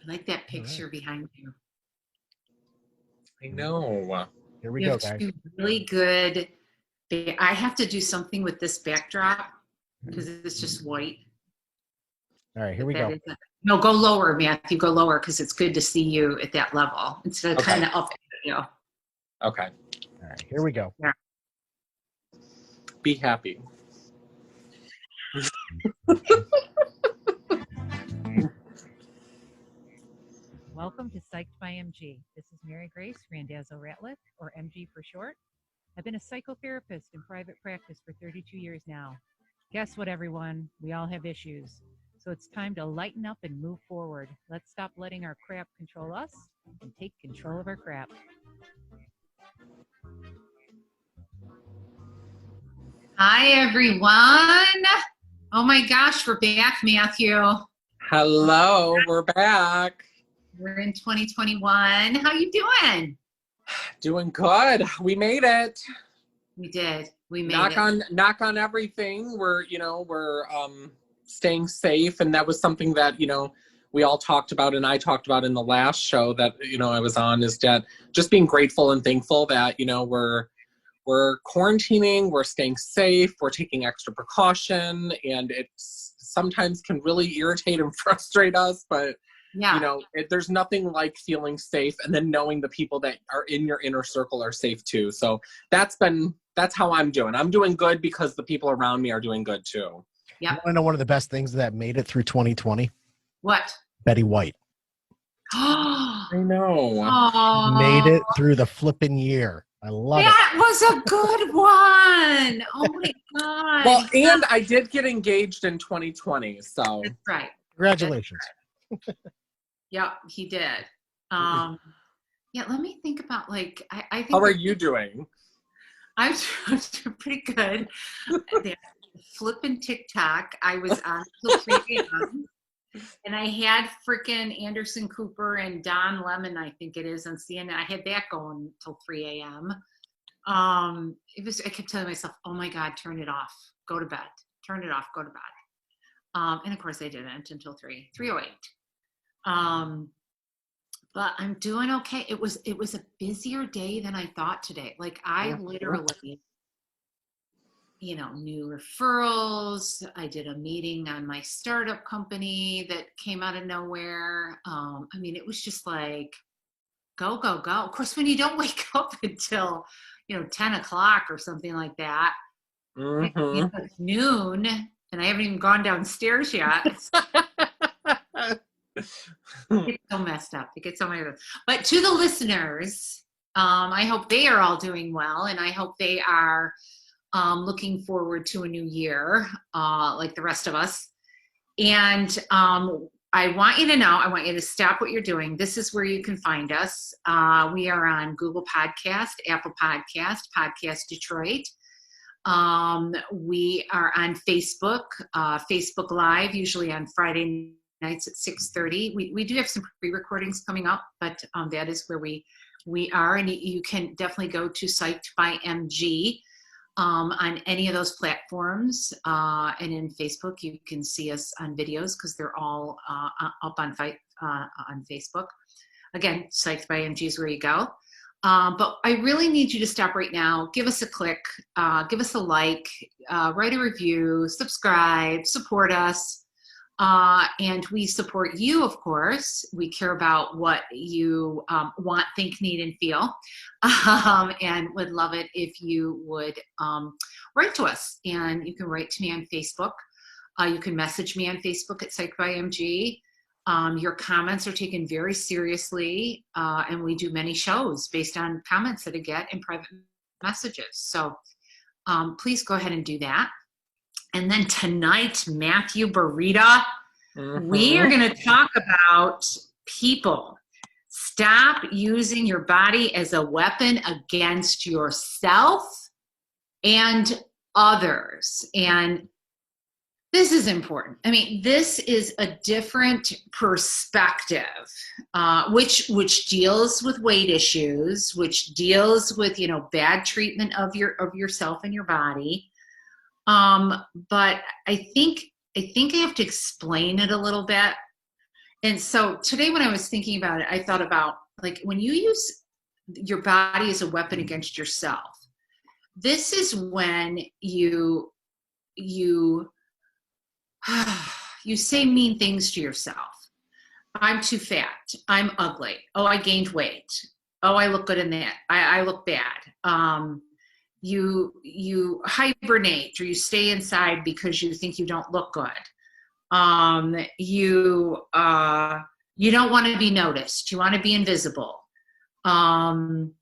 I like that picture behind you. I know. Here we You go, have guys. two really good. I have to do something with this backdrop because it's just white. All right, here we go. No, go lower, Matthew. Go lower because it's good to see you at that level instead of kind of up. Okay. All right, here we go. Yeah. Be happy. Welcome to Psyched by MG. This is Mary Grace Randazzo-Ratliff, or MG for short. I've been a psychotherapist in private practice for 32 years now. Guess what, everyone? We all have issues. So it's time to lighten up and move forward. Let's stop letting our crap control us and take control of our crap. Hi, everyone. Oh my gosh, we're back, Matthew. Hello, we're back. We're in 2021. How you doing? Doing good. We made it. We did. We made it. Knock on everything. We're staying safe, and that was something that we all talked about, and I talked about in the last show that I was on, is that just being grateful and thankful that we're quarantining, we're staying safe, we're taking extra precaution, and it sometimes can really irritate and frustrate us, but yeah. There's nothing like feeling safe and then knowing the people that are in your inner circle are safe too. So that's how I'm doing. I'm doing good because the people around me are doing good too. Yeah. You want to know one of the best things that made it through 2020? What? Betty White. I know. Oh, Made it through the flipping year. I love it. That was a good one. Oh my God. Well, and I did get engaged in 2020, so. That's right. Congratulations. Yep, he did. Yeah, let me think about I think. How are you doing? I'm pretty good. Flipping TikTok. I was on till 3 a.m. and I had freaking Anderson Cooper and Don Lemon, I think it is, on CNN. I had that going till 3 a.m. I kept telling myself, oh my God, turn it off. Go to bed. Turn it off. Go to bed. And of course I didn't until 3:08. But I'm doing okay. It was a busier day than I thought today. I literally, new referrals. I did a meeting on my startup company that came out of nowhere. It was just go, go, go. Of course, when you don't wake up until, 10 o'clock or something like that, it's noon, and I haven't even gone downstairs yet. It gets so messed up. But to the listeners, I hope they are all doing well, and I hope they are looking forward to a new year, like the rest of us. And I want you to stop what you're doing. This is where you can find us. We are on Google Podcast, Apple Podcast, Podcast Detroit. We are on Facebook, Facebook Live, usually on Friday nights at 6:30. We do have some pre-recordings coming up, but that is where we are. And you can definitely go to Psyched by MG on any of those platforms. And in Facebook, you can see us on videos because they're all up on Facebook. Again, Psyched by MG is where you go. But I really need you to stop right now. Give us a click, give us a like, write a review, subscribe, support us. And we support you, of course. We care about what you want, think, need, and feel. And would love it if you would write to us. And you can write to me on Facebook. You can message me on Facebook at Psyched by MG. Your comments are taken very seriously. And we do many shows based on comments that I get in private messages. So please go ahead and do that. And then tonight, Matthew Burita, we are going to talk about people. Stop using your body as a weapon against yourself and others. And this is important. This is a different perspective, which deals with weight issues, which deals with, bad treatment of yourself and your body. But I think I have to explain it a little bit. And so today when I was thinking about it, I thought about like when you use your body as a weapon against yourself, this is when you you say mean things to yourself. I'm too fat. I'm ugly. Oh, I gained weight. Oh, I look good in that. I look bad. You hibernate or you stay inside because you think you don't look good. You don't want to be noticed. You want to be invisible. And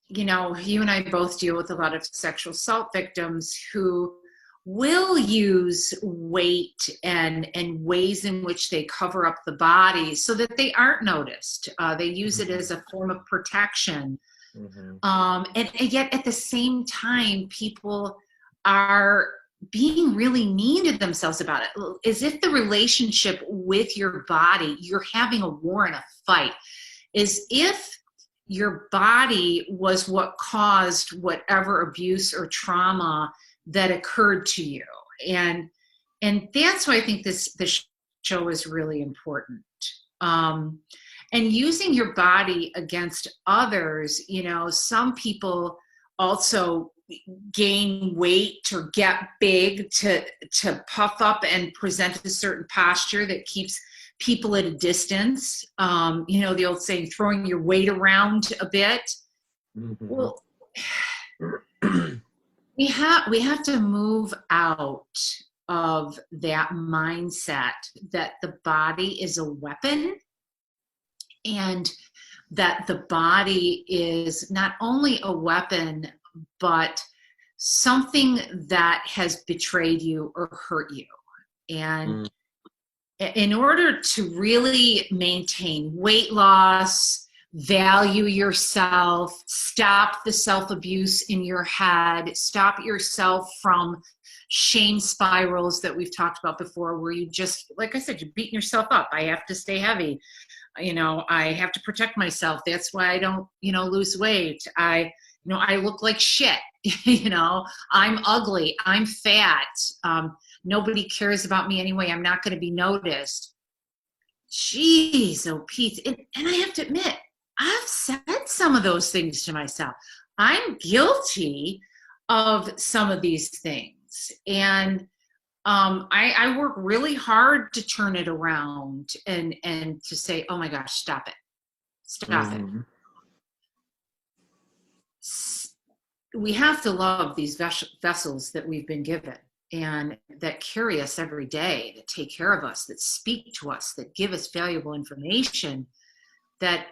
you know, you and I both deal with a lot of sexual assault victims who will use weight and ways in which they cover up the body so that they aren't noticed. They use it as a form of protection. And yet at the same time, people are being really mean to themselves about it, as if the relationship with your body, you're having a war and a fight, as if your body was what caused whatever abuse or trauma that occurred to you. And that's why I think this show is really important. And using your body against others, you know, some people also gain weight or get big to puff up and present a certain posture that keeps people at a distance. You know, the old saying, throwing your weight around a bit. Well, we have to move out of that mindset that the body is a weapon, and that the body is not only a weapon, but something that has betrayed you or hurt you. And in order to really maintain weight loss, value yourself, stop the self-abuse in your head, stop yourself from shame spirals that we've talked about before, where you just, like I said, you're beating yourself up. I have to stay heavy. You know, I have to protect myself. That's why I don't, you know, lose weight. I look like shit. You know, I'm ugly. I'm fat. Nobody cares about me anyway. I'm not going to be noticed. Jeez, oh Pete. And I have to admit, I've said some of those things to myself. I'm guilty of some of these things. And I work really hard to turn it around and to say, oh my gosh, stop it. Stop it. We have to love these vessels that we've been given and that carry us every day, that take care of us, that speak to us, that give us valuable information, that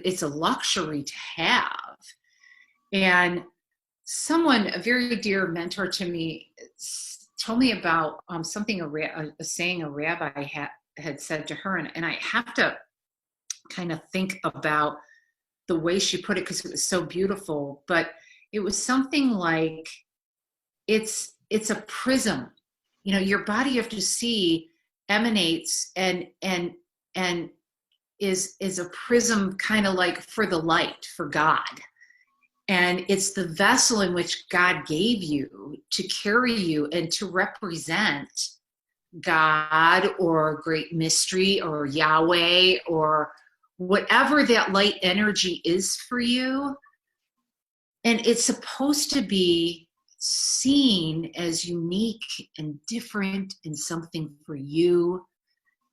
it's a luxury to have. And someone, a very dear mentor to me, told me about something, a saying a rabbi had said to her, and I have to kind of think about the way she put it because it was so beautiful. But it was something like, it's a prism. You know, your body, you have to see, emanates and is a prism, kind of like for the light, for God. And it's the vessel in which God gave you to carry you and to represent God or great mystery or Yahweh or whatever that light energy is for you. And it's supposed to be seen as unique and different and something for you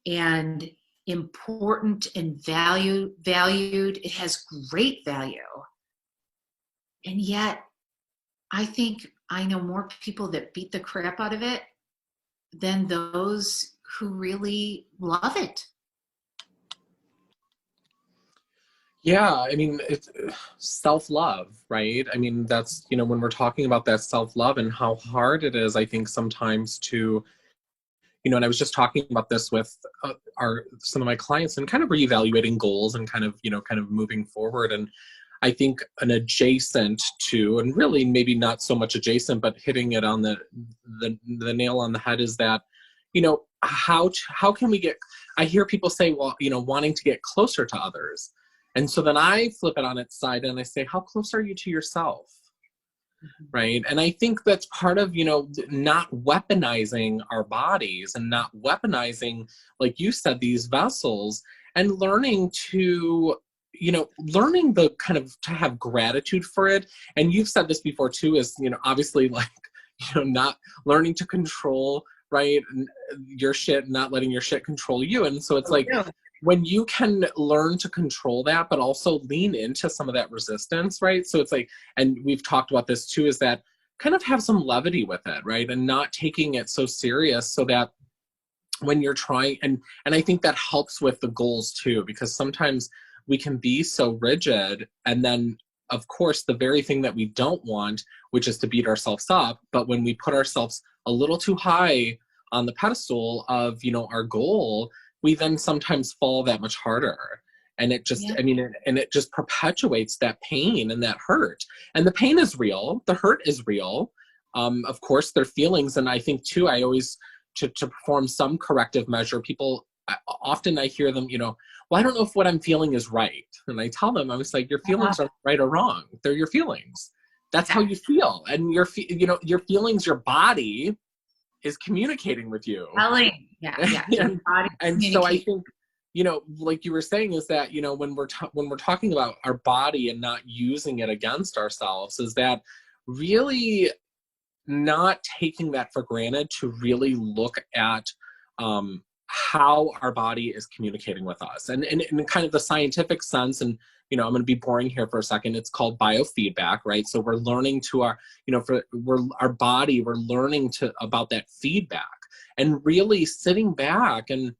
and important and valued. It has great value. And yet, I think I know more people that beat the crap out of it than those who really love it. Yeah, I mean, it's self-love, right? I mean, that's, you know, when we're talking about that self-love and how hard it is, I think sometimes to, you know, and I was just talking about this with some of my clients and kind of reevaluating goals and kind of moving forward. And I think an adjacent to, and really maybe not so much adjacent, but hitting it on the nail on the head is that, you know, how can we get, I hear people say, well, you know, wanting to get closer to others. And so then I flip it on its side and I say, how close are you to yourself? right? And I think that's part of, not weaponizing our bodies and not weaponizing, like you said, these vessels, and learning to, learning the kind of to have gratitude for it. And you've said this before too, is, obviously like, not learning to control, right, your shit, not letting your shit control you. And so it's like, when you can learn to control that, but also lean into some of that resistance, right? So it's like, and we've talked about this too, is that kind of have some levity with it, right? And not taking it so serious, so that when you're trying, and I think that helps with the goals too, because sometimes we can be so rigid, and then of course the very thing that we don't want, which is to beat ourselves up, but when we put ourselves a little too high on the pedestal of, our goal, we then sometimes fall that much harder. And it just, and it just perpetuates that pain and that hurt. And the pain is real. The hurt is real. Of course, their feelings. And I think too, I always, to perform some corrective measure, people, often I hear them, well, I don't know if what I'm feeling is right. And I tell them, I was like, your feelings aren't right or wrong. They're your feelings. That's how you feel. And your feelings, your body is communicating with you. And so I think, like you were saying, is that, when we're talking about our body and not using it against ourselves, is that really not taking that for granted, to really look at how our body is communicating with us, and in kind of the scientific sense. And I'm going to be boring here for a second. It's called biofeedback, right? So we're learning to our body, we're learning about that feedback, and really sitting back. And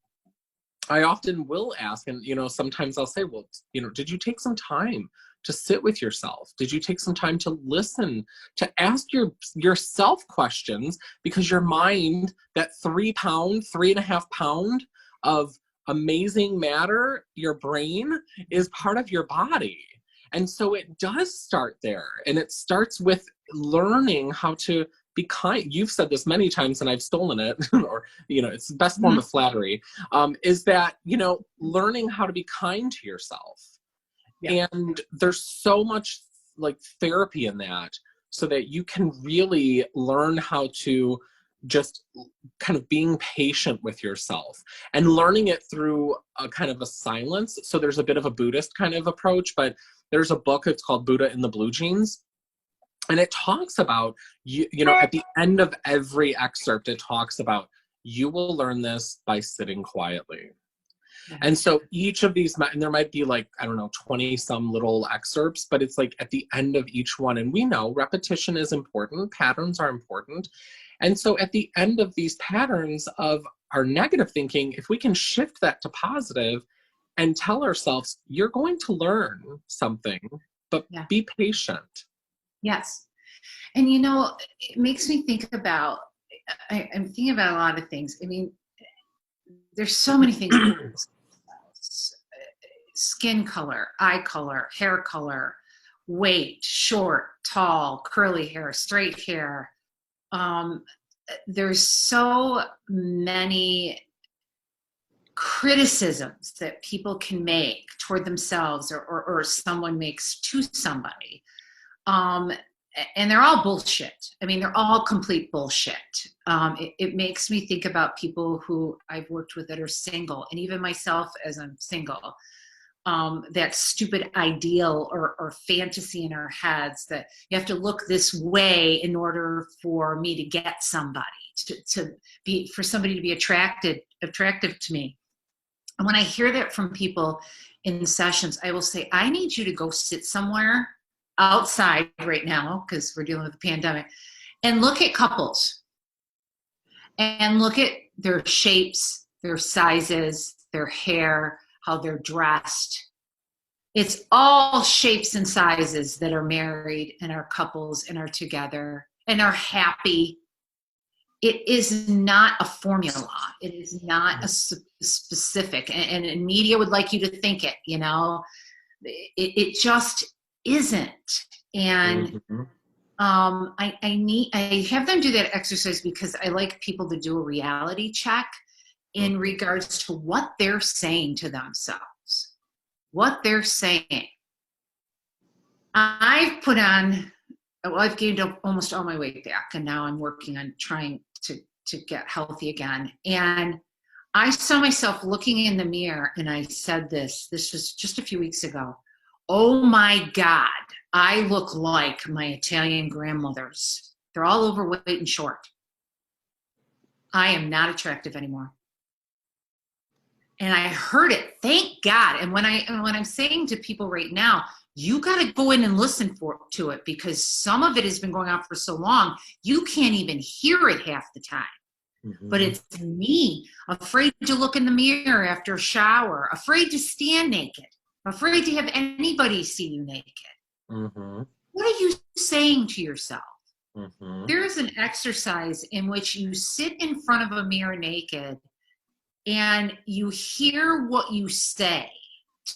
I often will ask, and sometimes I'll say, well, did you take some time to sit with yourself? Did you take some time to listen, to ask yourself questions? Because your mind, that 3.5 pound of amazing matter, your brain, is part of your body. And so it does start there. And it starts with learning how to be kind. You've said this many times and I've stolen it, or, it's the best form of flattery, is that, learning how to be kind to yourself. Yeah. And there's so much like therapy in that, so that you can really learn how to just kind of being patient with yourself, and learning it through a kind of a silence. So there's a bit of a Buddhist kind of approach, but there's a book, it's called Buddha in the Blue Jeans. And it talks about, at the end of every excerpt, it talks about, you will learn this by sitting quietly. And so each of these, and there might be like, 20 some little excerpts, but it's like at the end of each one. And we know repetition is important. Patterns are important. And so at the end of these patterns of our negative thinking, if we can shift that to positive and tell ourselves, you're going to learn something, but be patient. Yes. And, it makes me think about, I'm thinking about a lot of things. I mean, there's so many things. Skin color, eye color, hair color, weight, short, tall, curly hair, straight hair. There's so many criticisms that people can make toward themselves, or someone makes to somebody. And they're all bullshit. I mean, they're all complete bullshit. It makes me think about people who I've worked with that are single, and even myself as I'm single. That stupid ideal or fantasy in our heads that you have to look this way in order for me to get somebody, for somebody to be attractive to me. And when I hear that from people in sessions, I will say, I need you to go sit somewhere outside right now, because we're dealing with the pandemic, and look at couples and look at their shapes, their sizes, their hair, how they're dressed. It's all shapes and sizes that are married and are couples and are together and are happy. It is not a formula. It is not a specific, and media would like you to think it, it just isn't. And I have them do that exercise because I like people to do a reality check in regards to what they're saying to themselves, what they're saying. I've put on well, I've gained up almost all my weight back, and now I'm working on trying to get healthy again. And I saw myself looking in the mirror, and I said this was just a few weeks ago. Oh my God, I look like my Italian grandmothers. They're all overweight and short. I am not attractive anymore. And I heard it, thank God. And when I'm saying to people right now, you got to go in and listen to it, because some of it has been going on for so long, you can't even hear it half the time. Mm-hmm. But it's me, afraid to look in the mirror after a shower, afraid to stand naked, afraid to have anybody see you naked. Mm-hmm. What are you saying to yourself? Mm-hmm. There is an exercise in which you sit in front of a mirror naked and you hear what you say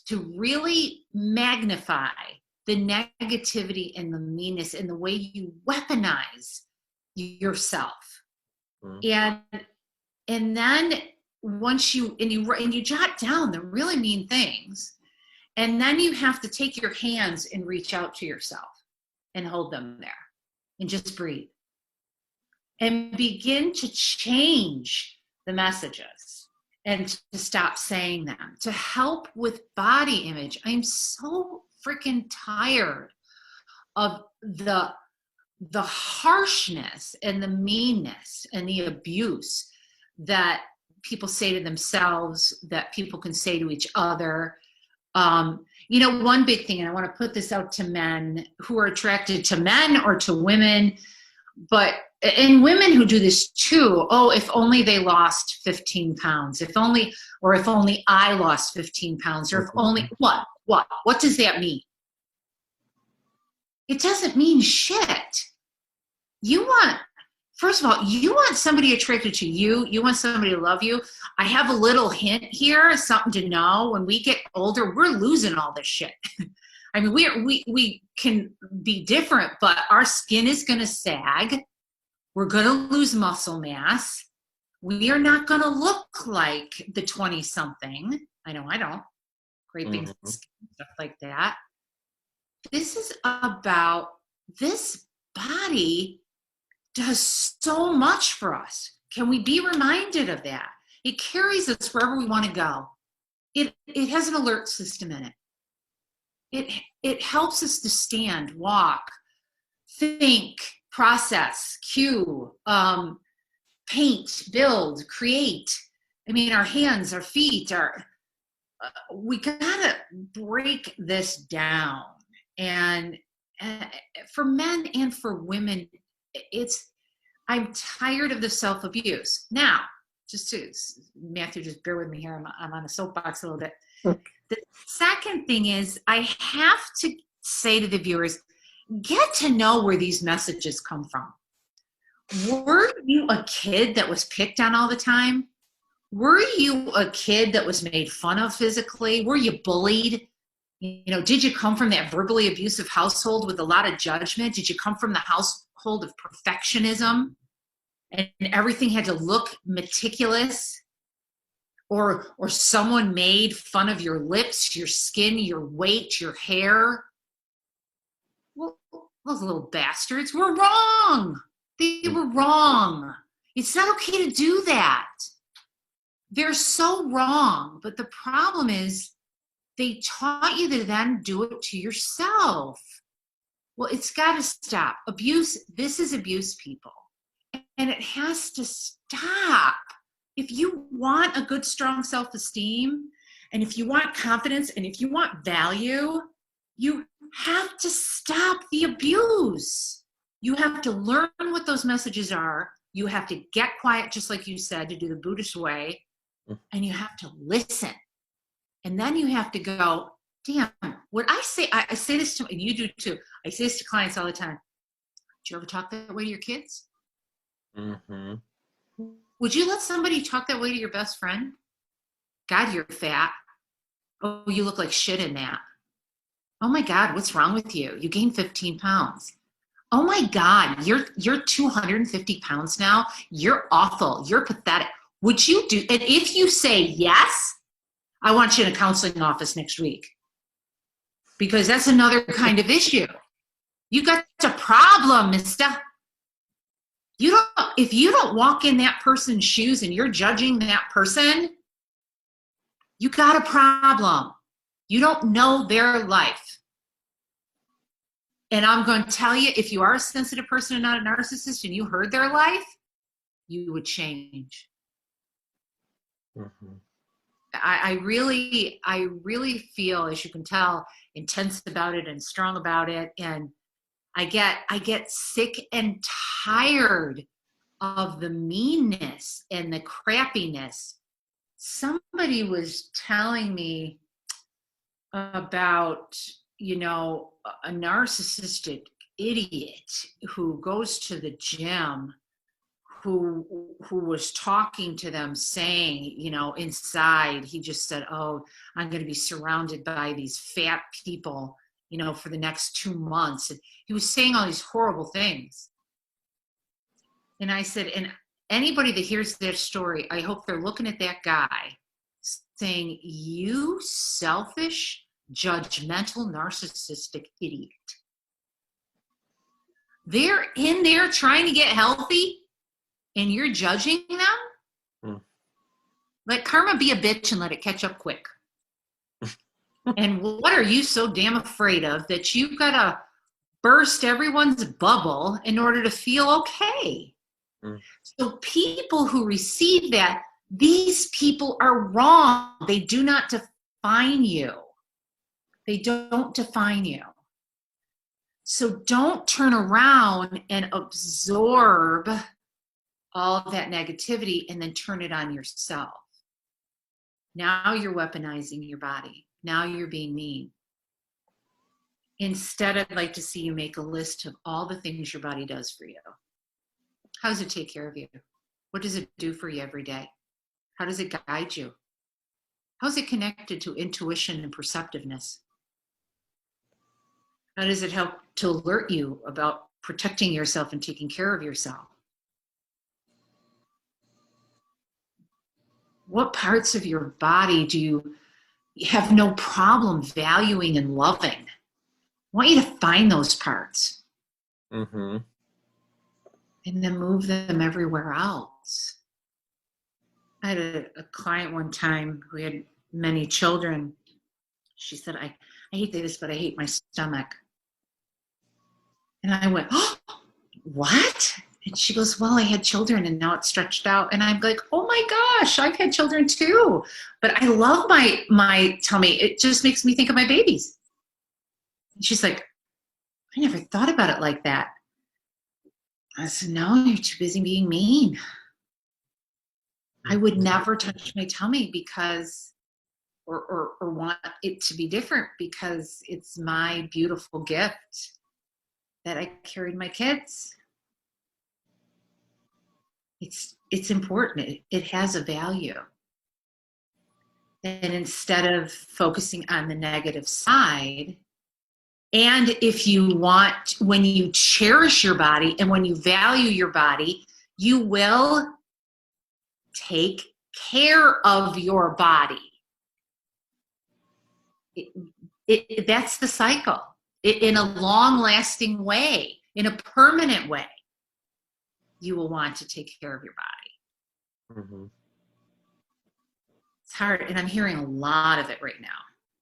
to really magnify the negativity and the meanness and the way you weaponize yourself. Mm-hmm. And then once you jot down the really mean things, and then you have to take your hands and reach out to yourself and hold them there and just breathe and begin to change the messages and to stop saying them, to help with body image. I'm so freaking tired of the harshness and the meanness and the abuse that people say to themselves, that people can say to each other. One big thing, and I want to put this out to men who are attracted to men or to women, and women who do this too. Oh, if only they lost 15 pounds, if only I lost 15 pounds, or if only, what does that mean? It doesn't mean shit. First of all, you want somebody attracted to you. You want somebody to love you. I have a little hint here, something to know. When we get older, we're losing all this shit. I mean, we can be different, but our skin is going to sag. We're going to lose muscle mass. We are not going to look like the 20-something. I know I don't. Great big skin, stuff like that. This is about this body does so much for us. Can we be reminded of that? It carries us wherever we want to go. It has an alert system in it. It helps us to stand, walk, think, process, cue, paint, build, create. I mean, our hands, our feet, we gotta break this down. And for men and for women, I'm tired of the self-abuse. Now, Matthew, just bear with me here. I'm on a soapbox a little bit. The second thing is, I have to say to the viewers, get to know where these messages come from. Were you a kid that was picked on all the time? Were you a kid that was made fun of physically? Were you bullied? Did you come from that verbally abusive household with a lot of judgment? Did you come from the household of perfectionism and everything had to look meticulous? Or someone made fun of your lips, your skin, your weight, your hair? Well, those little bastards were wrong. They were wrong. It's not okay to do that. They're so wrong. But the problem is, they taught you to then do it to yourself. Well, it's got to stop. Abuse, this is abuse, people. And it has to stop. If you want a good, strong self-esteem, and if you want confidence, and if you want value, you have to stop the abuse. You have to learn what those messages are. You have to get quiet, just like you said, to do the Buddhist way. And you have to listen. And then you have to go, damn, what I say this to, and you do too. I say this to clients all the time. Did you ever talk that way to your kids? Mm-hmm. Would you let somebody talk that way to your best friend? God, you're fat. Oh, you look like shit in that. Oh my God, what's wrong with you? You gained 15 pounds. Oh my God, you're 250 pounds now. You're awful. You're pathetic. Would you do, and if you say yes, I want you in a counseling office next week, because that's another kind of issue. You got a problem, mister. If you don't walk in that person's shoes and you're judging that person, you got a problem. You don't know their life. And I'm going to tell you, if you are a sensitive person and not a narcissist and you heard their life, you would change. Mm-hmm. I really feel, as you can tell, intense about it and strong about it. And I get sick and tired of the meanness and the crappiness. Somebody was telling me about, a narcissistic idiot who goes to the gym, who was talking to them saying, inside, he just said, oh, I'm going to be surrounded by these fat people, for the next 2 months. And he was saying all these horrible things. And I said, and anybody that hears their story, I hope they're looking at that guy saying, you selfish, judgmental, narcissistic idiot. They're in there trying to get healthy and you're judging them? Let karma be a bitch and let it catch up quick. And what are you so damn afraid of that you've got to burst everyone's bubble in order to feel okay? So people who receive that, these people are wrong. They do not define you. They don't define you. So don't turn around and absorb all of that negativity and then turn it on yourself. Now you're weaponizing your body. Now you're being mean. Instead, I'd like to see you make a list of all the things your body does for you. How does it take care of you? What does it do for you every day? How does it guide you? How is it connected to intuition and perceptiveness? How does it help to alert you about protecting yourself and taking care of yourself? What parts of your body do you have no problem valuing and loving? I want you to find those parts. Mm-hmm. And then move them everywhere else. I had a client one time who had many children. She said, I hate this, but I hate my stomach. And I went, oh, what? And she goes, well, I had children and now it's stretched out. And I'm like, oh my gosh, I've had children too. But I love my tummy. It just makes me think of my babies. And she's like, I never thought about it like that. I said, no, you're too busy being mean. I would never touch my tummy because, or want it to be different because it's my beautiful gift that I carried my kids. It's important. It has a value. And instead of focusing on the negative side, and if you want, when you cherish your body and when you value your body, you will take care of your body. That's the cycle. In a long-lasting way, in a permanent way, you will want to take care of your body. Mm-hmm. It's hard, and I'm hearing a lot of it right now.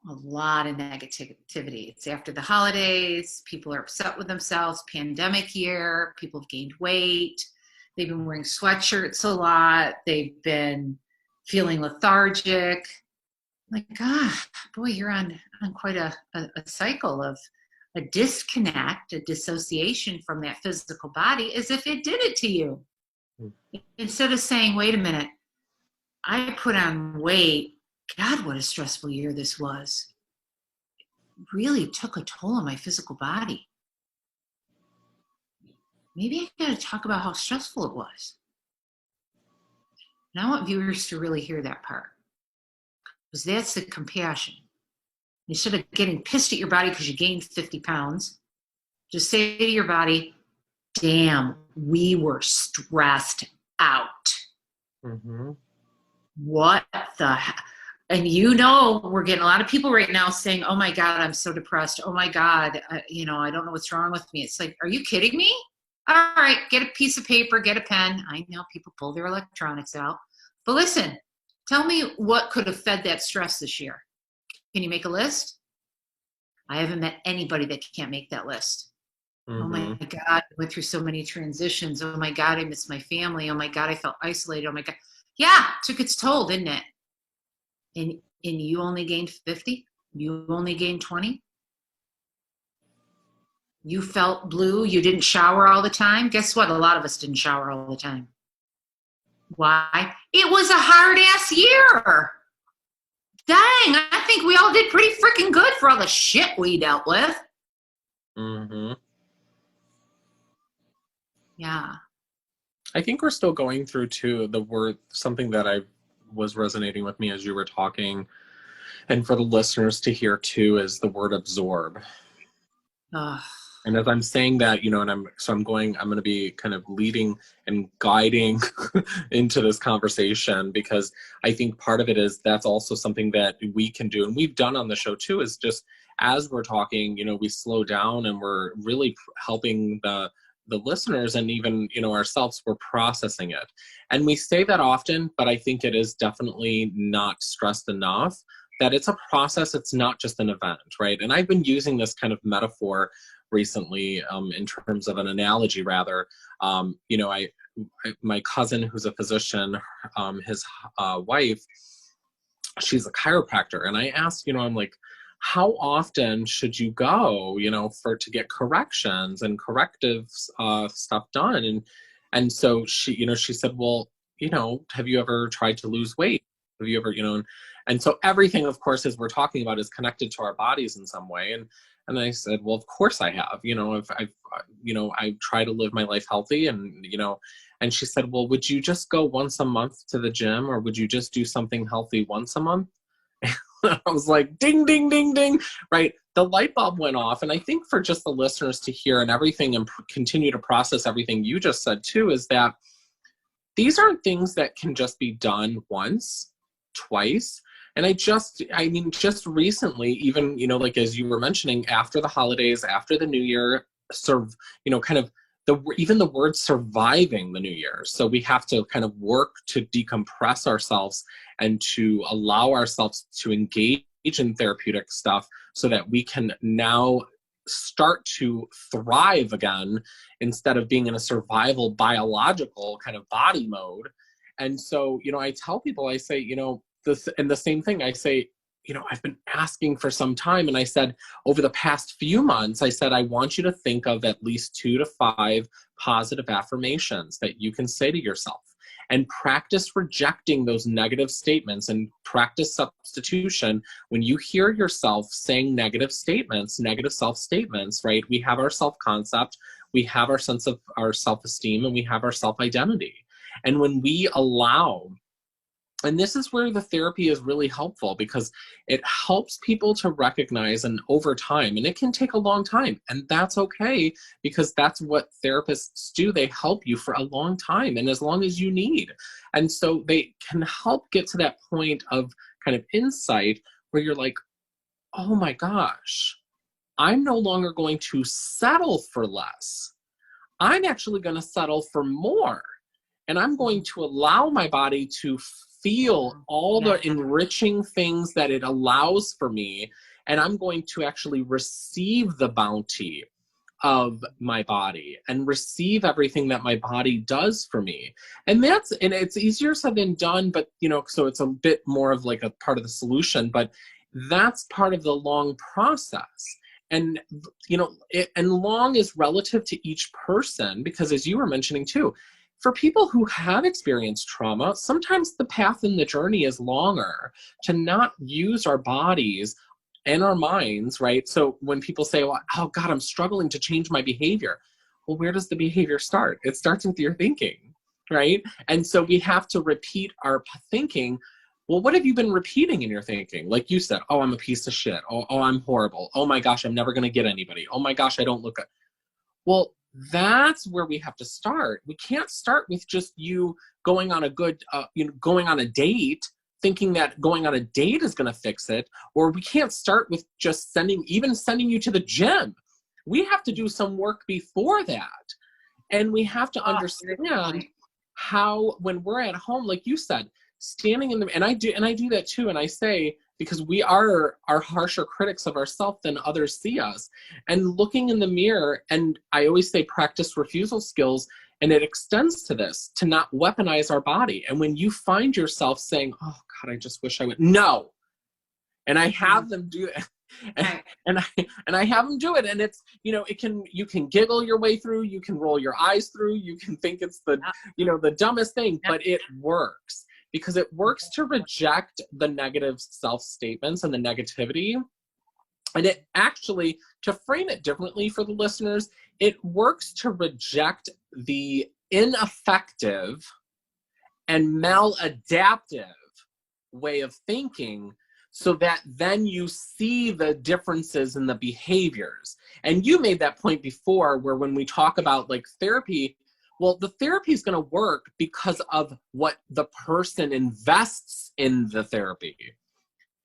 A lot of negativity. It's after the holidays. People are upset with themselves. Pandemic year. People have gained weight. They've been wearing sweatshirts a lot. They've been feeling lethargic. Like, boy, you're on quite a cycle of a disconnect, a dissociation from that physical body as if it did it to you. Instead of saying, wait a minute, I put on weight. God, what a stressful year this was. It really took a toll on my physical body. Maybe I got to talk about how stressful it was. And I want viewers to really hear that part. Because that's the compassion. Instead of getting pissed at your body because you gained 50 pounds, just say to your body, damn, we were stressed out. Mm-hmm. What the And you know, we're getting a lot of people right now saying, oh my God, I'm so depressed. Oh my God, I don't know what's wrong with me. It's like, are you kidding me? All right, get a piece of paper, get a pen. I know people pull their electronics out. But listen, tell me what could have fed that stress this year. Can you make a list? I haven't met anybody that can't make that list. Oh my God, I went through so many transitions. Oh my God, I miss my family. Oh my God, I felt isolated. Oh my God. Yeah, it took its toll, didn't it? And you only gained 50? You only gained 20? You felt blue? You didn't shower all the time? Guess what? A lot of us didn't shower all the time. Why? It was a hard-ass year. Dang, I think we all did pretty freaking good for all the shit we dealt with. Yeah. I think we're still going through too the word, something that I was resonating with me as you were talking, and for the listeners to hear too, is the word absorb. And as I'm saying that, and I'm going to be kind of leading and guiding into this conversation, because I think part of it is that's also something that we can do, and we've done on the show too, is just as we're talking, we slow down and we're really helping the listeners, and even, ourselves, we're processing it. And we say that often, but I think it is definitely not stressed enough that it's a process. It's not just an event, right? And I've been using this kind of metaphor recently, in terms of an analogy rather. My cousin who's a physician, his wife, she's a chiropractor. And I asked, I'm like, how often should you go, to get corrections and corrective stuff done? And so she said, well, have you ever tried to lose weight? Have you ever, and so everything, of course, as we're talking about, is connected to our bodies in some way. And I said, well, of course I have, I try to live my life healthy, and she said, well, would you just go once a month to the gym, or would you just do something healthy once a month? I was like, ding, ding, ding, ding, right? The light bulb went off. And I think for just the listeners to hear and everything, and continue to process everything you just said too, is that these aren't things that can just be done once, twice. And just recently, even, like as you were mentioning, after the holidays, after the new year, kind of even the word surviving the new year. So we have to kind of work to decompress ourselves and to allow ourselves to engage in therapeutic stuff so that we can now start to thrive again, instead of being in a survival biological kind of body mode. And so, I tell people, I say, the same thing, I say, I've been asking for some time. And I said, over the past few months, I said, I want you to think of at least 2 to 5 positive affirmations that you can say to yourself, and practice rejecting those negative statements, and practice substitution. When you hear yourself saying negative statements, negative self-statements, right? We have our self-concept, we have our sense of our self-esteem, and we have our self-identity. And when we allow, and this is where the therapy is really helpful, because it helps people to recognize, and over time, and it can take a long time, and that's okay, because that's what therapists do. They help you for a long time, and as long as you need. And so they can help get to that point of kind of insight where you're like, oh my gosh, I'm no longer going to settle for less. I'm actually going to settle for more. And I'm going to allow my body to feel all the enriching things that it allows for me. And I'm going to actually receive the bounty of my body and receive everything that my body does for me. And it's easier said than done, but so it's a bit more of like a part of the solution, but that's part of the long process. And, and long is relative to each person, because as you were mentioning too, for people who have experienced trauma, sometimes the path and the journey is longer to not use our bodies and our minds, right? So when people say, well, oh God, I'm struggling to change my behavior. Well, where does the behavior start? It starts with your thinking, right? And so we have to repeat our thinking. Well, what have you been repeating in your thinking? Like you said, oh, I'm a piece of shit. Oh, I'm horrible. Oh my gosh, I'm never going to get anybody. Oh my gosh, I don't look good. Well, that's where we have to start. We can't start with just you going on a good, going on a date thinking that going on a date is going to fix it, or we can't start with just sending you to the gym. We have to do some work before that. And we have to understand how, when we're at home, like you said, standing in the, and I do that too. And I say, because we are harsher critics of ourselves than others see us, and looking in the mirror, and I always say practice refusal skills, and it extends to this, to not weaponize our body. And when you find yourself saying, oh God, I just wish I would, no. And I have them do it. And I have them do it, and it's, you know, you can giggle your way through, you can roll your eyes through, you can think it's the, you know, the dumbest thing, but it works, because it works to reject the negative self-statements and the negativity. And it actually, to frame it differently for the listeners, it works to reject the ineffective and maladaptive way of thinking, so that then you see the differences in the behaviors. And you made that point before, where when we talk about like therapy, well, the therapy is going to work because of what the person invests in the therapy.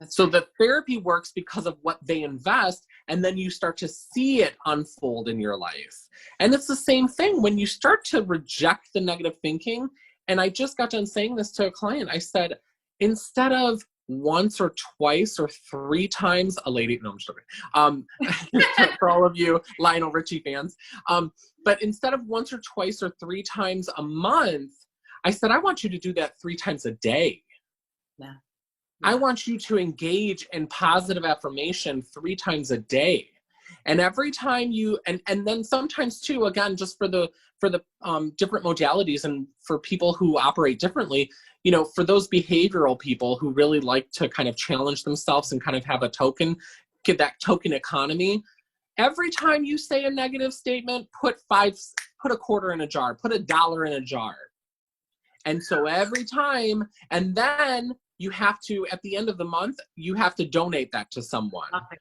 So the therapy works because of what they invest, and then you start to see it unfold in your life. And it's the same thing when you start to reject the negative thinking. And I just got done saying this to a client. I said, instead of once or twice or three times a lady, no, I'm joking. For all of you Lionel Richie fans. But instead of once or twice or three times a month, I said, I want you to do that 3 times a day. Yeah. I want you to engage in positive affirmation 3 times a day. And every time you, and then sometimes too, again, just for the different modalities and for people who operate differently, you know, for those behavioral people who really like to kind of challenge themselves and kind of have a token, get that token economy. Every time you say a negative statement, put a quarter in a jar, put $1 in a jar. And so every time, and then you have to, at the end of the month, you have to donate that to someone. Oh my God.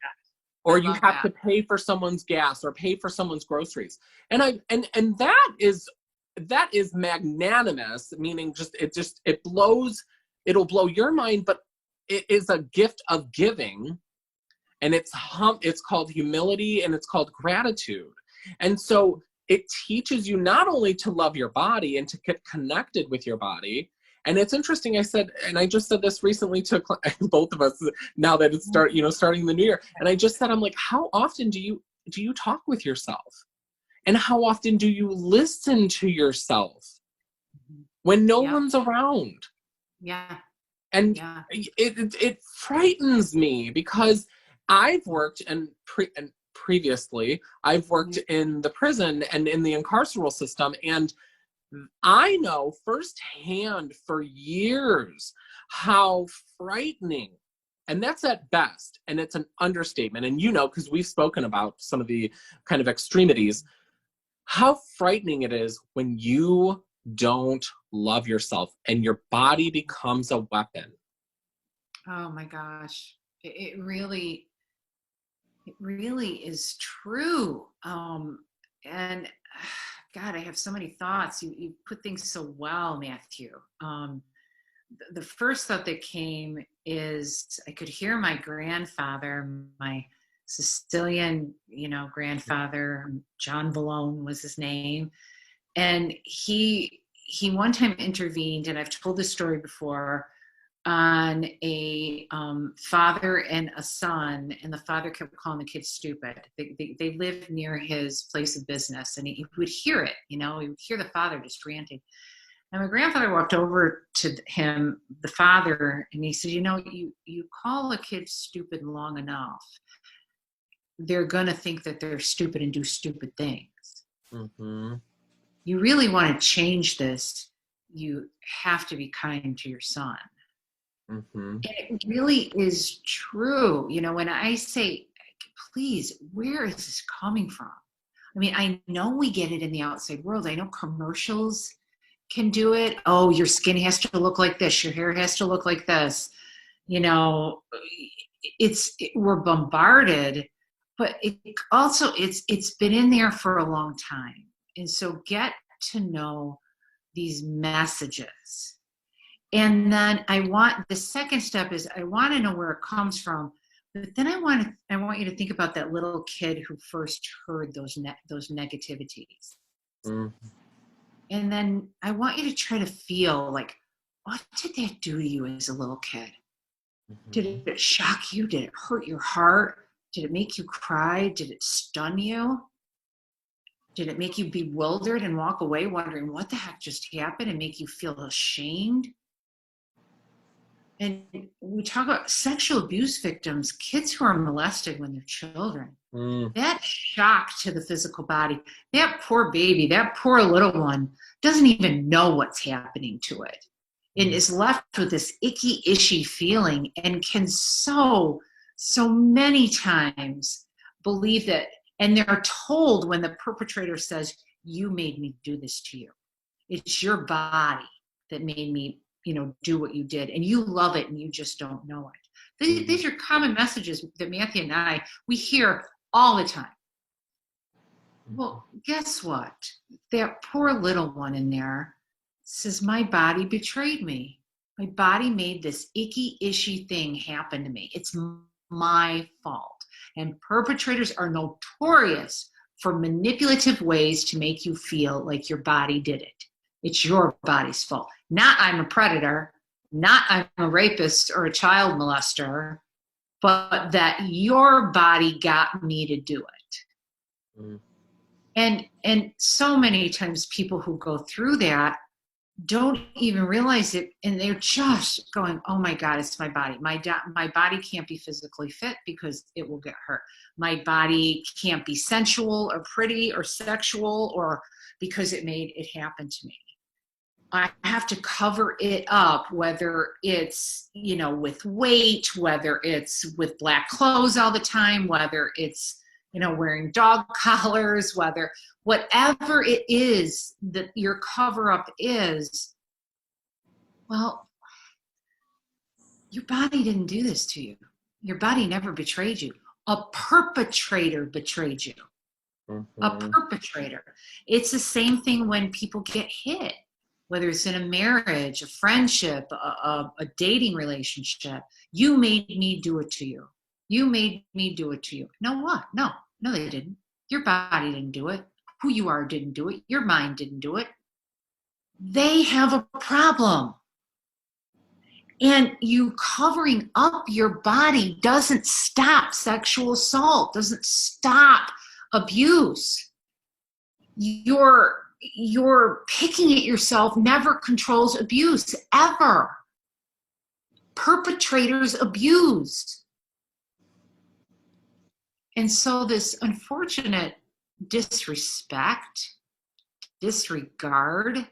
Or you have to pay for someone's gas or pay for someone's groceries. And that is magnanimous, meaning it'll blow your mind, but it is a gift of giving. And it's called humility, and it's called gratitude. And so it teaches you not only to love your body and to get connected with your body. And it's interesting, I said, and I just said this recently to both of us, now that it's starting the new year. And I just said, I'm like, how often do you talk with yourself? And how often do you listen to yourself when no one's around? Yeah. And it frightens me, because I've worked previously, I've worked in the prison and in the incarceral system, and I know firsthand for years how frightening, and that's at best, and it's an understatement, and you know, because we've spoken about some of the kind of extremities, how frightening it is when you don't love yourself and your body becomes a weapon. Oh my gosh. It really is true. And God, I have so many thoughts. You put things so well, Matthew. The first thought that came is I could hear my grandfather, my Sicilian, grandfather, John Vallone was his name. And he one time intervened, and I've told this story before, on a father and a son, and the father kept calling the kid stupid. They lived near his place of business, and he would hear it, he would hear the father just ranting. And my grandfather walked over to him, the father, and he said, you call a kid stupid long enough, they're going to think that they're stupid and do stupid things. Mm-hmm. You really want to change this, you have to be kind to your son. Mm-hmm. And it really is true. When I say, please, where is this coming from? I mean, I know we get it in the outside world. I know commercials can do it. Oh, your skin has to look like this. Your hair has to look like this. We're bombarded, but it's been in there for a long time. And so get to know these messages. And then the second step is I want to know where it comes from. But then I want you to think about that little kid who first heard those negativities. Mm. And then I want you to try to feel like, what did that do to you as a little kid? Mm-hmm. Did it shock you? Did it hurt your heart? Did it make you cry? Did it stun you? Did it make you bewildered and walk away wondering what the heck just happened and make you feel ashamed? And we talk about sexual abuse victims, kids who are molested when they're children. That shock to the physical body, that poor baby, that poor little one doesn't even know what's happening to it and is left with this icky, ishy feeling and can so many times believe that. And they're told when the perpetrator says, you made me do this to you. It's your body that made me, do what you did. And you love it and you just don't know it. These are common messages that Matthew and we hear all the time. Well, guess what? That poor little one in there says, my body betrayed me. My body made this icky, ishy thing happen to me. It's my fault. And perpetrators are notorious for manipulative ways to make you feel like your body did it. It's your body's fault. Not I'm a predator, not I'm a rapist or a child molester, but that your body got me to do it. And so many times people who go through that don't even realize it, and they're just going, oh my God, it's my body. My body can't be physically fit because it will get hurt. My body can't be sensual or pretty or sexual or because it made it happen to me. I have to cover it up, whether it's, with weight, whether it's with black clothes all the time, whether it's, wearing dog collars, whatever it is that your cover up is, well, your body didn't do this to you. Your body never betrayed you. A perpetrator betrayed you. A perpetrator. It's the same thing when people get hit, whether it's in a marriage, a friendship, a dating relationship. You made me do it to you. You made me do it to you. No, what? No, they didn't. Your body didn't do it. Who you are didn't do it. Your mind didn't do it. They have a problem. And you covering up your body doesn't stop sexual assault, doesn't stop abuse. You're picking at yourself never controls abuse, ever. Perpetrators abuse. And so this unfortunate disrespect, disregard,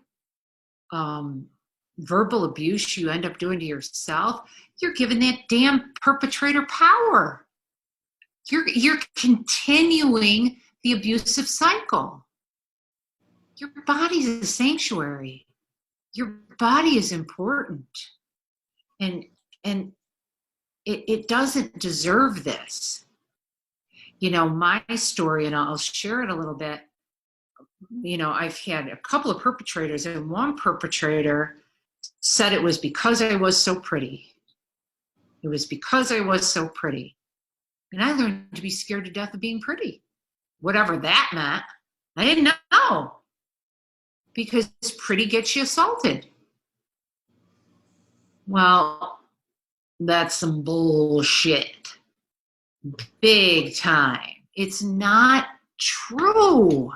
verbal abuse you end up doing to yourself, you're giving that damn perpetrator power. You're continuing the abusive cycle. Your body's a sanctuary. Your body is important. And it doesn't deserve this. My story, and I'll share it a little bit. I've had a couple of perpetrators, and one perpetrator said it was because I was so pretty. It was because I was so pretty. And I learned to be scared to death of being pretty. Whatever that meant, I didn't know. Because pretty gets you assaulted. Well, that's some bullshit. Big time. It's not true.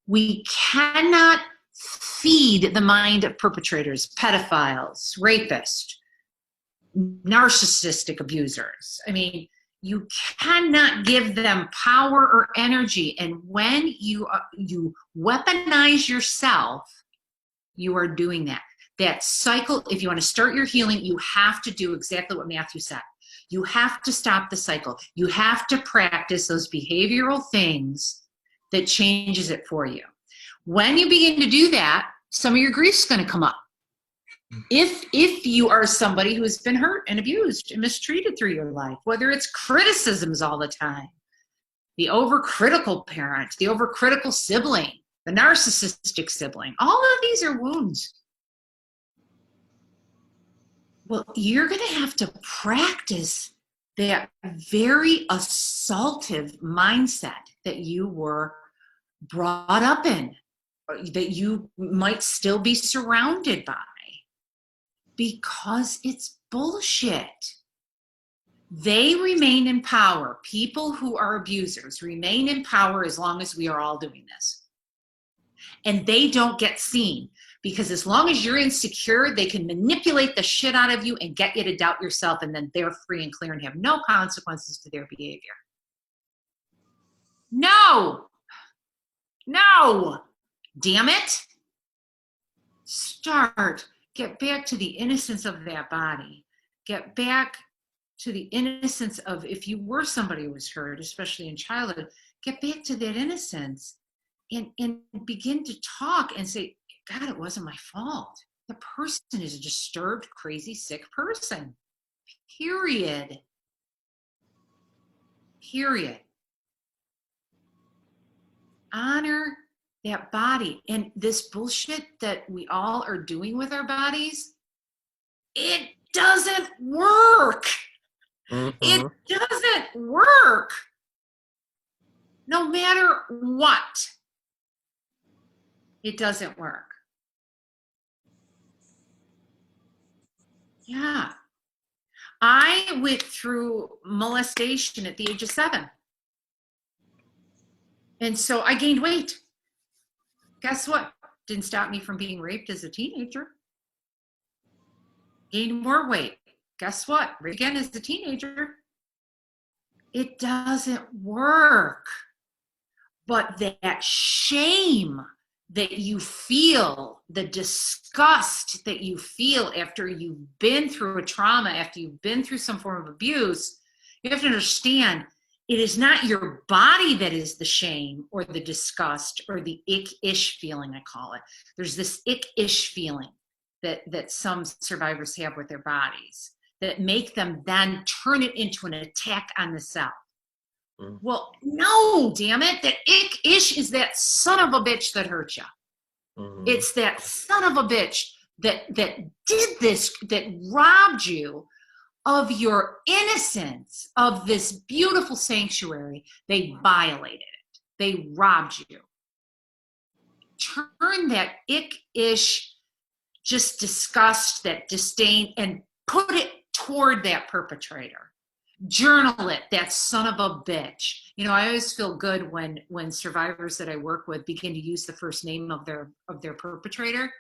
We cannot feed the mind of perpetrators, pedophiles, rapists, narcissistic abusers. I mean, you cannot give them power or energy. And when you weaponize yourself, you are doing that. That cycle, if you want to start your healing, you have to do exactly what Matthew said. You have to stop the cycle. You have to practice those behavioral things that changes it for you. When you begin to do that, some of your grief's going to come up. If you are somebody who has been hurt and abused and mistreated through your life, whether it's criticisms all the time, the overcritical parent, the overcritical sibling, the narcissistic sibling, all of these are wounds. Well, you're going to have to practice that very assaultive mindset that you were brought up in, that you might still be surrounded by, because it's bullshit. They remain in power. People who are abusers remain in power as long as we are all doing this. And they don't get seen, because as long as you're insecure, they can manipulate the shit out of you and get you to doubt yourself, and then they're free and clear and have no consequences to their behavior. No, damn it. Get back to the innocence of that body. Get back to the innocence of, if you were somebody who was hurt, especially in childhood, get back to that innocence and begin to talk and say, God, it wasn't my fault. The person is a disturbed, crazy, sick person. Period. Honor that body. And this bullshit that we all are doing with our bodies, it doesn't work. It doesn't work. No matter what, it doesn't work. Yeah. I went through molestation at the age of 7. And so I gained weight. Guess what? Didn't stop me from being raped as a teenager. Gained more weight. Guess what? Again, as a teenager. It doesn't work. But that shame that you feel, the disgust that you feel after you've been through a trauma, after you've been through some form of abuse, you have to understand it is not your body that is the shame or the disgust or the ick-ish feeling, I call it. There's this ick-ish feeling that some survivors have with their bodies that make them then turn it into an attack on the self. Well, no, damn it. That ick-ish is that son of a bitch that hurt you. It's that son of a bitch that did this, that robbed you of your innocence, of this beautiful sanctuary. They violated it. They robbed you. Turn that ick-ish, just disgust, that disdain, and put it toward that perpetrator. Journal it, that son of a bitch. You know, I always feel good when survivors that I work with begin to use the first name of their perpetrator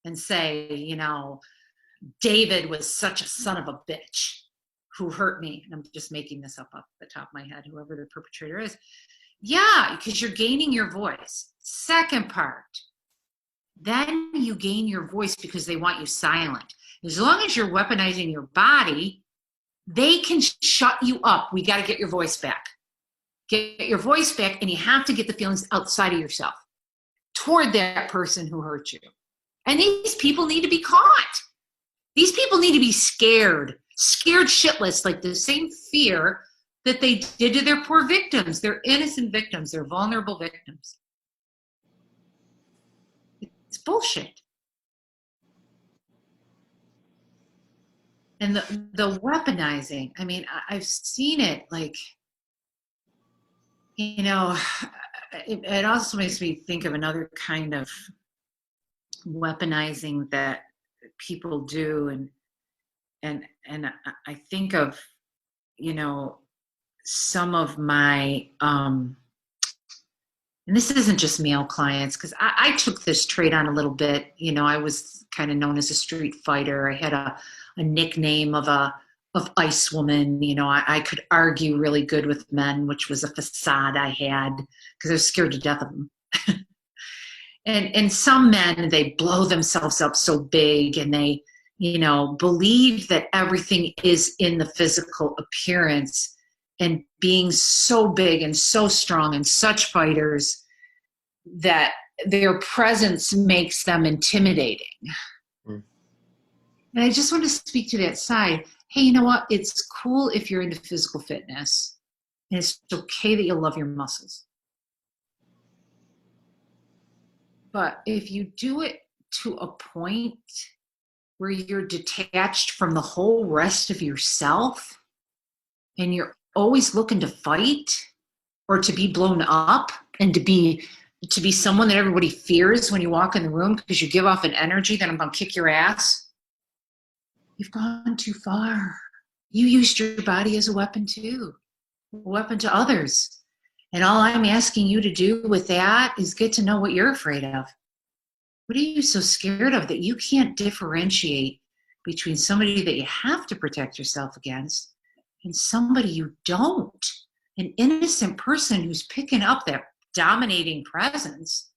and say, you know, David was such a son of a bitch who hurt me. And I'm just making this up off the top of my head, whoever the perpetrator is. Yeah, because you're gaining your voice. Second part, then you gain your voice because they want you silent. As long as you're weaponizing your body, they can shut you up. We got to get your voice back. Get your voice back, and you have to get the feelings outside of yourself toward that person who hurt you. And these people need to be caught. These people need to be scared shitless, like the same fear that they did to their poor victims, their innocent victims, their vulnerable victims. It's bullshit. And the weaponizing, I mean, I've seen it, like, you know, it also makes me think of another kind of weaponizing that people do. And I think of, you know, some of my, and this isn't just male clients, because I took this trait on a little bit. You know, I was kind of known as a street fighter. I had a nickname of Ice Woman. You know, I could argue really good with men, which was a facade I had because I was scared to death of them. and some men, they blow themselves up so big, and they, you know, believe that everything is in the physical appearance, and being so big and so strong and such fighters that their presence makes them intimidating. And I just want to speak to that side. Hey, you know what? It's cool if you're into physical fitness, and it's okay that you love your muscles. But if you do it to a point where you're detached from the whole rest of yourself and you're always looking to fight or to be blown up and to be someone that everybody fears when you walk in the room because you give off an energy that I'm going to kick your ass, you've gone too far. You used your body as a weapon too, a weapon to others. And all I'm asking you to do with that is get to know what you're afraid of. What are you so scared of that you can't differentiate between somebody that you have to protect yourself against and somebody you don't? An innocent person who's picking up that dominating presence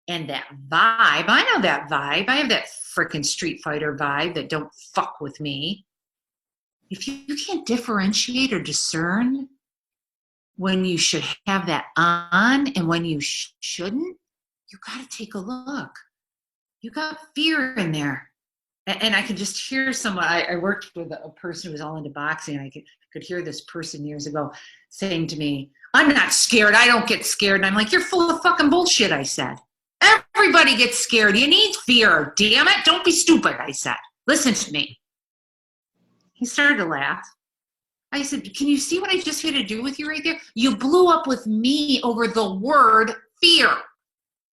and that vibe. I know that vibe. I have that freaking Street Fighter vibe that don't fuck with me. If you can't differentiate or discern when you should have that on and when you shouldn't, you got to take a look. You got fear in there. And I could just hear someone, I worked with a person who was all into boxing, and I could hear this person years ago saying to me, I'm not scared, I don't get scared. And I'm like, you're full of fucking bullshit, I said. Everybody gets scared. You need fear, damn it. Don't be stupid, I said. Listen to me. He started to laugh. I said, can you see what I just had to do with you right there? You blew up with me over the word fear.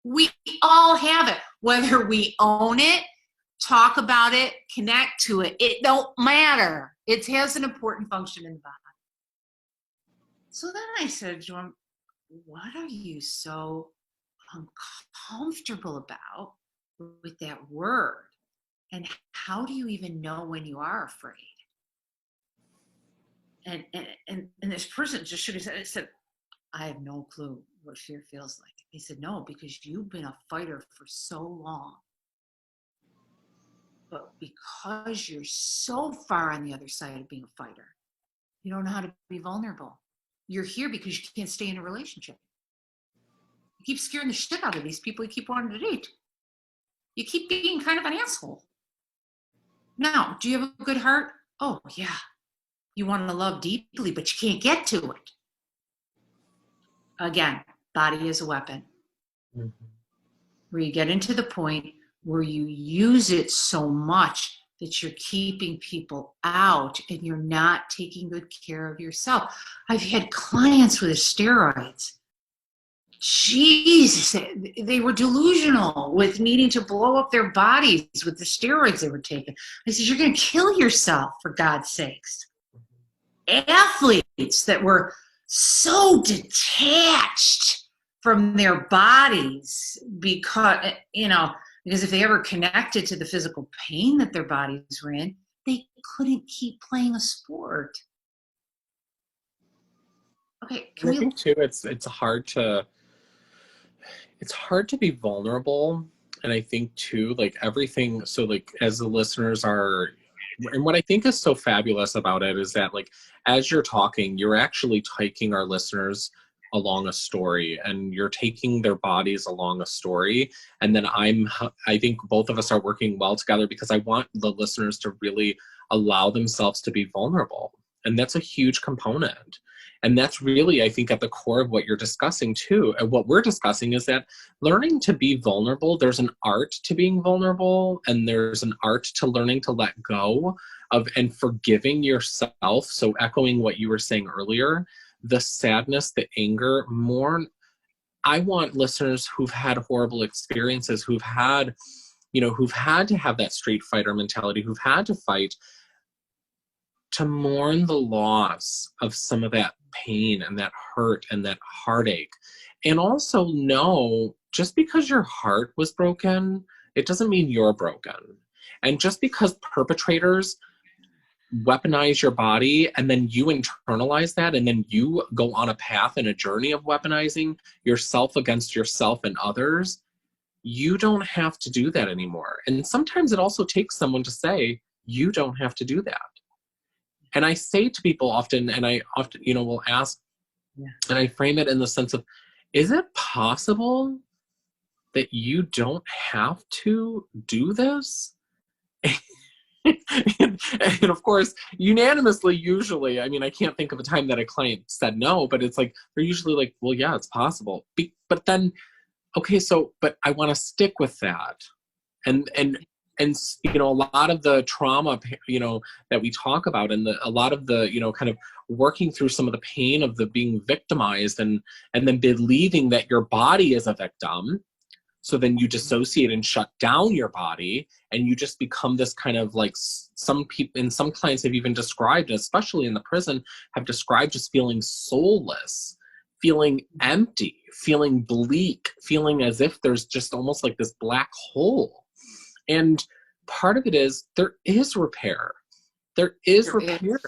We all have it, whether we own it, talk about it, connect to it. It don't matter. It has an important function in the body. So then I said to him, what are you so uncomfortable about with that word? And how do you even know when you are afraid? And this person just shook his head and said, I have no clue what fear feels like. He said, no, because you've been a fighter for so long. But because you're so far on the other side of being a fighter, you don't know how to be vulnerable. You're here because you can't stay in a relationship. You keep scaring the shit out of these people you keep wanting to date. You keep being kind of an asshole. Now, do you have a good heart? Oh, yeah. You want to love deeply, but you can't get to it. Again, body is a weapon. Mm-hmm. Where you get into the point where you use it so much that you're keeping people out and you're not taking good care of yourself. I've had clients with steroids. Jesus, they were delusional with needing to blow up their bodies with the steroids they were taking. I said, you're going to kill yourself, for God's sakes. Athletes that were so detached from their bodies because if they ever connected to the physical pain that their bodies were in, they couldn't keep playing a sport. Okay, I think too, it's hard to be vulnerable. And I think too, like everything, so like as the listeners are, and what I think is so fabulous about it is that like as you're talking, you're actually taking our listeners along a story, and you're taking their bodies along a story. And then I think both of us are working well together because I want the listeners to really allow themselves to be vulnerable. And that's a huge component. And that's really, I think, at the core of what you're discussing too. And what we're discussing is that learning to be vulnerable, there's an art to being vulnerable, and there's an art to learning to let go of and forgiving yourself. So echoing what you were saying earlier, the sadness, the anger, I want listeners who've had horrible experiences, who've had to have that street fighter mentality, who've had to fight, to mourn the loss of some of that pain and that hurt and that heartache. And also know, just because your heart was broken, it doesn't mean you're broken. And just because perpetrators weaponize your body and then you internalize that and then you go on a path and a journey of weaponizing yourself against yourself and others, you don't have to do that anymore. And sometimes it also takes someone to say, you don't have to do that. And I say to people often, and I often, will ask, and I frame it in the sense of, is it possible that you don't have to do this? and of course, unanimously, usually, I can't think of a time that a client said no, but it's like, they're usually like, well, yeah, it's possible. But then, okay, but I want to stick with that. And you know, a lot of the trauma, you know, that we talk about, and a lot of the, you know, kind of working through some of the pain of the being victimized, and then believing that your body is a victim. So then you dissociate and shut down your body, and you just become this kind of like, some people, and some clients have even described, especially in the prison, have described just feeling soulless, feeling empty, feeling bleak, feeling as if there's just almost like this black hole. And part of it is there is repair. There is repair.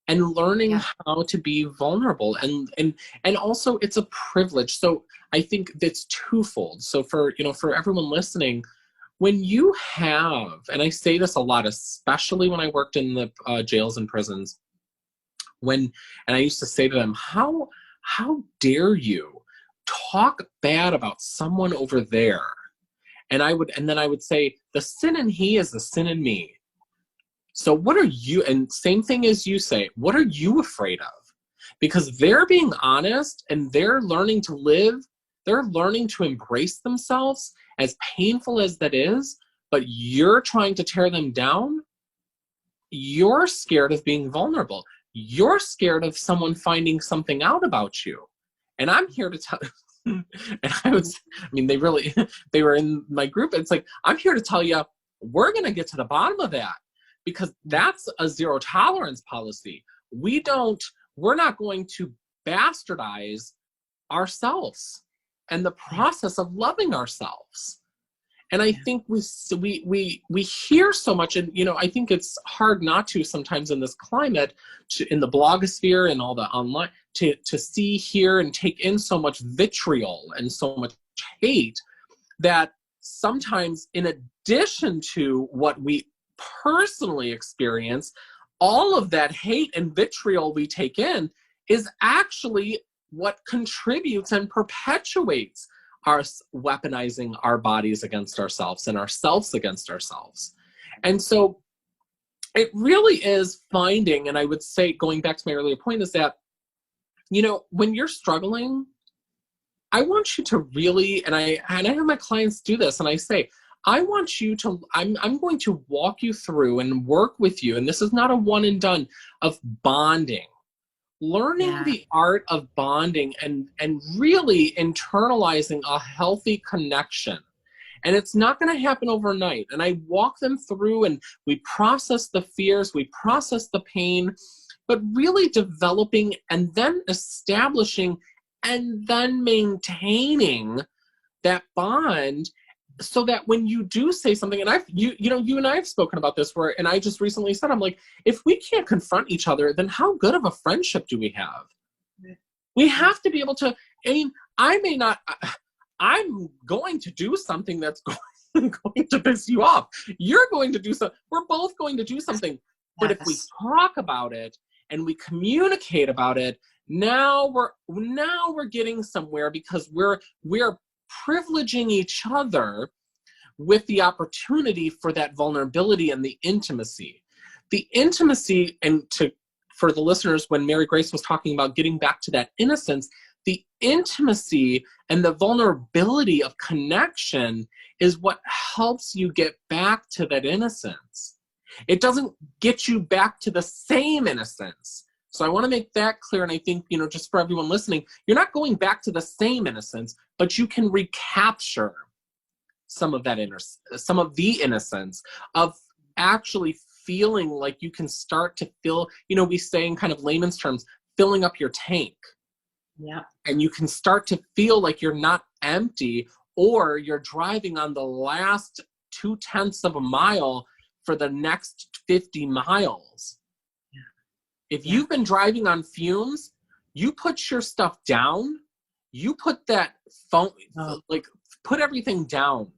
And learning how to be vulnerable, and also it's a privilege. So I think that's twofold. So for, you know, for everyone listening, when you have, and I say this a lot, especially when I worked in the jails and prisons, and I used to say to them, how dare you talk bad about someone over there? And then I would say, the sin in he is the sin in me. So what are you, and same thing as you say, what are you afraid of? Because they're being honest, and they're learning to live, they're learning to embrace themselves, as painful as that is, but you're trying to tear them down. You're scared of being vulnerable. You're scared of someone finding something out about you. And I'm here to tell and they were in my group. It's like, I'm here to tell you, we're going to get to the bottom of that, because that's a zero tolerance policy. We're not going to bastardize ourselves and the process of loving ourselves. And I think we hear so much, and, you know, I think it's hard not to sometimes in this climate, in the blogosphere and all the online, to see, hear, and take in so much vitriol and so much hate, that sometimes, in addition to what we personally experience, all of that hate and vitriol we take in is actually what contributes and perpetuates us weaponizing our bodies against ourselves and ourselves against ourselves. And so it really is finding, and I would say, going back to my earlier point, is that, you know, when you're struggling, I want you to really, and I have my clients do this, and I say, I want you to, I'm going to walk you through and work with you, and this is not a one and done, of bonding. Learning the art of bonding and really internalizing a healthy connection. And it's not going to happen overnight. And I walk them through, and we process the fears, we process the pain, but really developing and then establishing and then maintaining that bond, so that when you do say something, and you and I have spoken about this, and I just recently said, I'm like, if we can't confront each other, then how good of a friendship do we have? We have to be able to, I mean, I'm going to do something that's going to piss you off. You're going to do something. We're both going to do something. But if we talk about it and we communicate about it, now we're getting somewhere, because we're privileging each other with the opportunity for that vulnerability and the intimacy. The intimacy, and for the listeners, when Mary Grace was talking about getting back to that innocence, the intimacy and the vulnerability of connection is what helps you get back to that innocence. It doesn't get you back to the same innocence. So I want to make that clear. And I think, you know, just for everyone listening, you're not going back to the same innocence, but you can recapture some of the innocence of actually feeling like you can start to feel, you know, we say in kind of layman's terms, filling up your tank. Yeah. And you can start to feel like you're not empty, or you're driving on the last 0.2 of a mile for the next 50 miles. If you've been driving on fumes, you put your stuff down, you put that phone, put everything down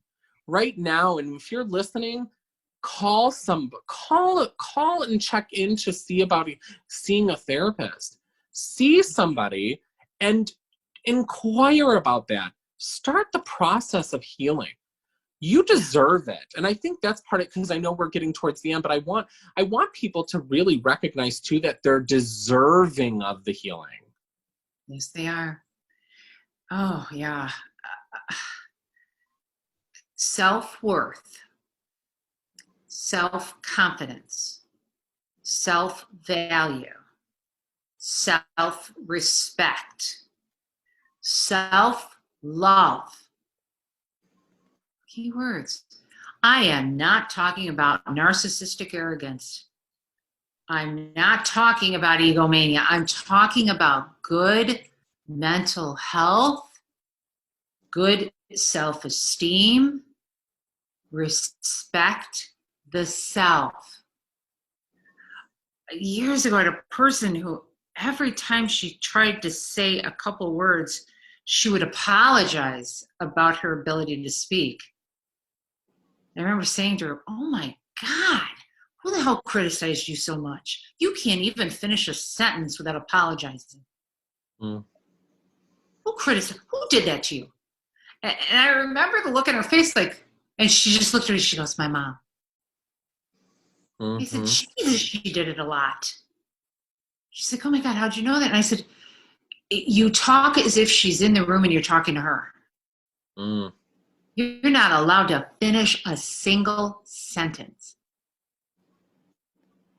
right now. And if you're listening, call and check in to see about seeing a therapist. See somebody and inquire about that. Start the process of healing. You deserve it. And I think that's part of it, because I know we're getting towards the end, but I want people to really recognize too that they're deserving of the healing. Yes, they are. Oh, yeah. Self-worth self-confidence, self-value, self-respect, self-love. Key words. I am not talking about narcissistic arrogance. I'm not talking about egomania. I'm talking about good mental health, good self-esteem, respect the self. Years ago, I had a person who every time she tried to say a couple words, she would apologize about her ability to speak. I remember saying to her, "Oh my God, who the hell criticized you so much? You can't even finish a sentence without apologizing." Mm. Who criticized? Who did that to you? And I remember the look in her face, like, and she just looked at me. She goes, "My mom." I said, "Jesus, she did it a lot." She's like, "Oh my God, how'd you know that?" And I said, "You talk as if she's in the room and you're talking to her. Mm. You're not allowed to finish a single sentence.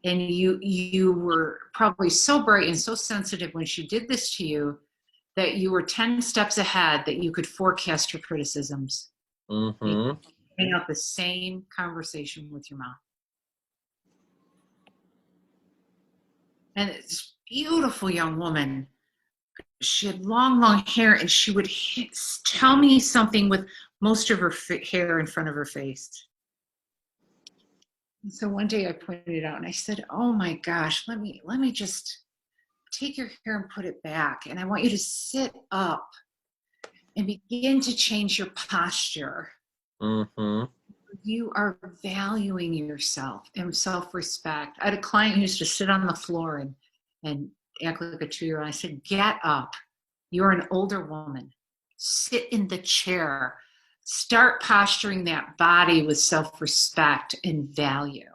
And you were probably so bright and so sensitive when she did this to you that you were 10 steps ahead, that you could forecast her criticisms. Mm-hmm. Bring out the same conversation with your mom." And this beautiful young woman, she had long hair, and she would tell me something with most of her hair in front of her face. And so one day I pointed it out and I said, "Oh my gosh, let me just take your hair and put it back. And I want you to sit up and begin to change your posture. Mm-hmm. You are valuing yourself and self-respect." I had a client who used to sit on the floor and act like a 2-year-old. I said, "Get up. You're an older woman. Sit in the chair. Start posturing that body with self-respect and value."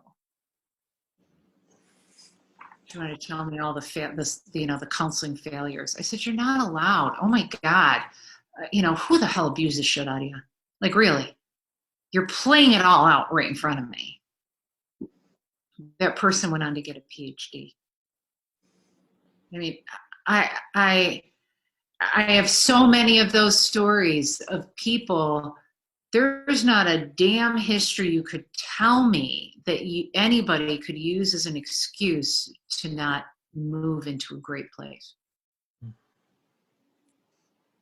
She wanted to tell me all the counseling failures. I said, "You're not allowed. Oh my God. Who the hell abuses shit out of you? Like, really? You're playing it all out right in front of me." That person went on to get a PhD. I mean, I have so many of those stories of people. There's not a damn history you could tell me that anybody could use as an excuse to not move into a great place.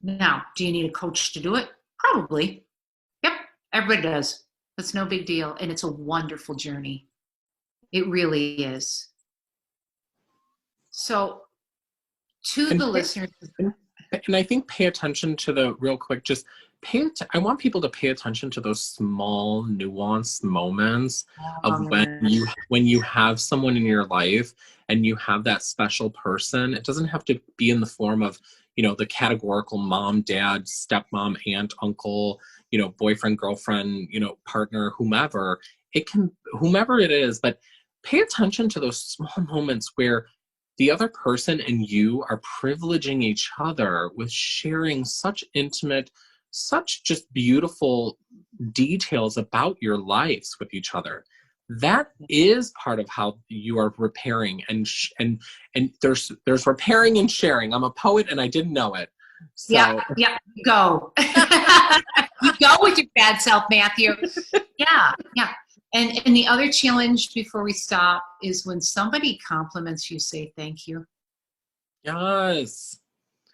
Now, do you need a coach to do it? Probably. Yep, everybody does. That's no big deal, and it's a wonderful journey. It really is. So, to the listeners, and I think pay attention to the real quick, just I want people to pay attention to those small nuanced moments of when you have someone in your life and you have that special person. It doesn't have to be in the form of, the categorical mom, dad, stepmom, aunt, uncle, boyfriend, girlfriend, partner, whomever. It can, whomever it is, but pay attention to those small moments where the other person and you are privileging each other with sharing such intimate, such just beautiful details about your lives with each other. That is part of how you are repairing, and there's repairing and sharing. I'm a poet and I didn't know it. So. Yeah, go. You go with your bad self, Matthew. Yeah. And the other challenge before we stop is when somebody compliments you, say thank you. Yes.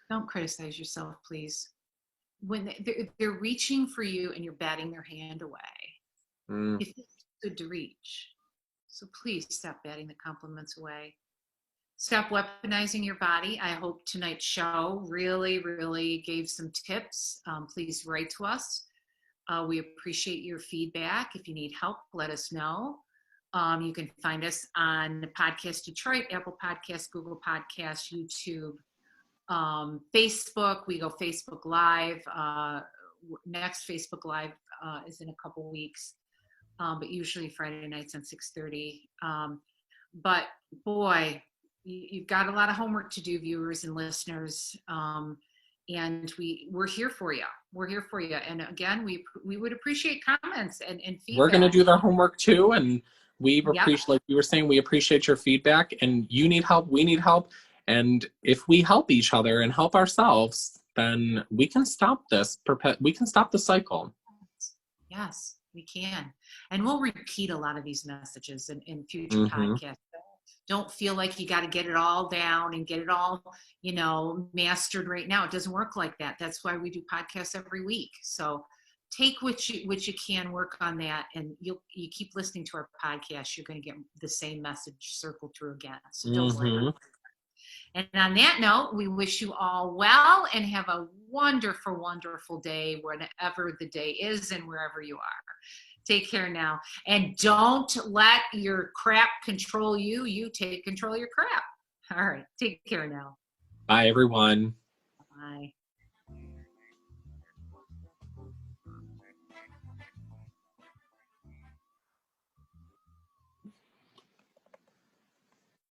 Don't criticize yourself, please. When they're reaching for you and you're batting their hand away, it feels good to reach. So please stop batting the compliments away. Stop weaponizing your body. I hope tonight's show really, really gave some tips. Please write to us. We appreciate your feedback. If you need help, let us know. You can find us on Podcast Detroit, Apple Podcasts, Google Podcasts, YouTube, Facebook. We go Facebook Live. Next Facebook Live is in a couple weeks, but usually Friday nights on 6:30. But boy, you've got a lot of homework to do, viewers and listeners. and we're here for you. We're here for you. And again, we would appreciate comments and feedback. We're going to do the homework too. And we Yep. appreciate, like you were saying, we appreciate your feedback, and you need help. We need help. And if we help each other and help ourselves, then we can stop this. We can stop the cycle. Yes, we can. And we'll repeat a lot of these messages in future Mm-hmm. podcasts. Don't feel like you got to get it all down and get it all, mastered right now. It doesn't work like that. That's why we do podcasts every week. So take what you can, work on that, and you keep listening to our podcast. You're going to get the same message circled through again. So don't worry about it. And on that note, we wish you all well and have a wonderful, wonderful day, wherever the day is and wherever you are. Take care now. And don't let your crap control you. You take control of your crap. All right. Take care now. Bye, everyone. Bye.